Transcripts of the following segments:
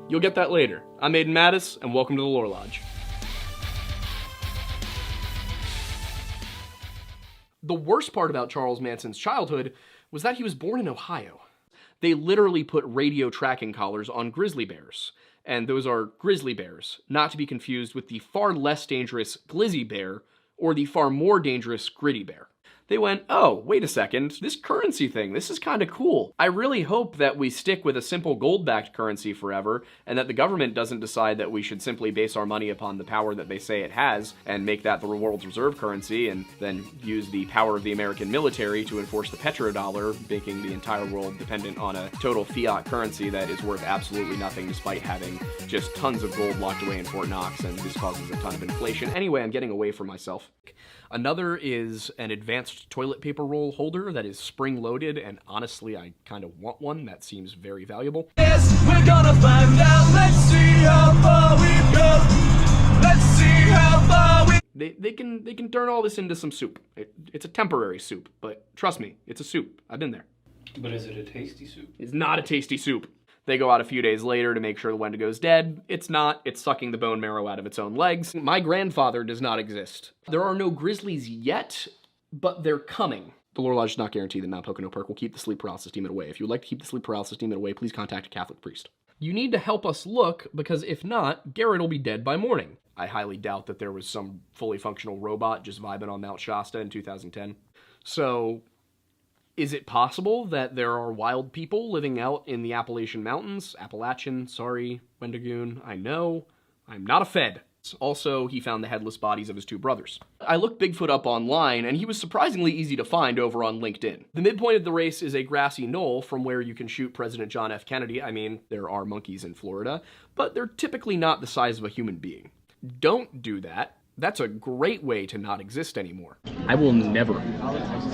You'll get that later. I'm Aiden Mattis, and welcome to the Lore Lodge. The worst part about Charles Manson's childhood was that he was born in Ohio. They literally put radio tracking collars on grizzly bears. And those are grizzly bears, not to be confused with the far less dangerous glizzy bear or the far more dangerous gritty bear. They went, oh, wait a second, this currency thing, this is kind of cool. I really hope that we stick with a simple gold-backed currency forever, and that the government doesn't decide that we should simply base our money upon the power that they say it has, and make that the world's reserve currency, and then use the power of the American military to enforce the petrodollar, making the entire world dependent on a total fiat currency that is worth absolutely nothing despite having just tons of gold locked away in Fort Knox, and this causes a ton of inflation. Anyway, I'm getting away from myself. Another is an advanced toilet paper roll holder that is spring-loaded, and honestly, I kind of want one. That seems very valuable. Yes, we're gonna find out. Let's see how far we've come. Let's see how far we... They can turn all this into some soup. It's a temporary soup, but trust me, it's a soup. I've been there. But is it a tasty soup? It's not a tasty soup. They go out a few days later to make sure the Wendigo's dead. It's not. It's sucking the bone marrow out of its own legs. My grandfather does not exist. There are no grizzlies yet, but they're coming. The Lore Lodge does not guarantee that Mount Pocono Perk will keep the sleep paralysis demon away. If you would like to keep the sleep paralysis demon away, please contact a Catholic priest. You need to help us look, because if not, Garrett will be dead by morning. I highly doubt that there was some fully functional robot just vibing on Mount Shasta in 2010. So... is it possible that there are wild people living out in the Appalachian Mountains? Sorry, Wendigoon, I know. I'm not a Fed. Also, he found the headless bodies of his two brothers. I looked Bigfoot up online, and he was surprisingly easy to find over on LinkedIn. The midpoint of the race is a grassy knoll from where you can shoot President John F. Kennedy. I mean, there are monkeys in Florida, but they're typically not the size of a human being. Don't do that. That's a great way to not exist anymore. I will never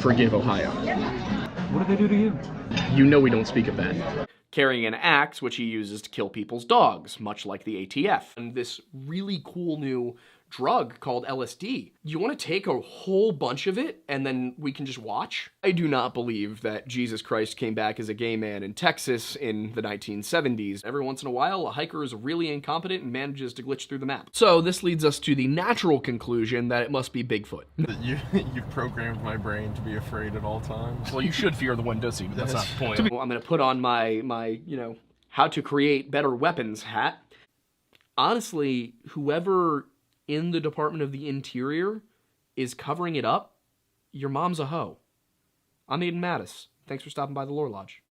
forgive Ohio. What did they do to you? You know we don't speak of that. Carrying an axe, which he uses to kill people's dogs, much like the ATF. And this really cool new drug called LSD. You want to take a whole bunch of it and then we can just watch? I do not believe that Jesus Christ came back as a gay man in Texas in the 1970s. Every once in a while, a hiker is really incompetent and manages to glitch through the map. So this leads us to the natural conclusion that it must be Bigfoot. You've programmed my brain to be afraid at all times. Well, you should fear the Wendosi, but that's not the point. Well, I'm gonna put on my how to create better weapons hat. Honestly, whoever in the Department of the Interior is covering it up, your mom's a hoe. I'm Aiden Mattis. Thanks for stopping by the Lore Lodge.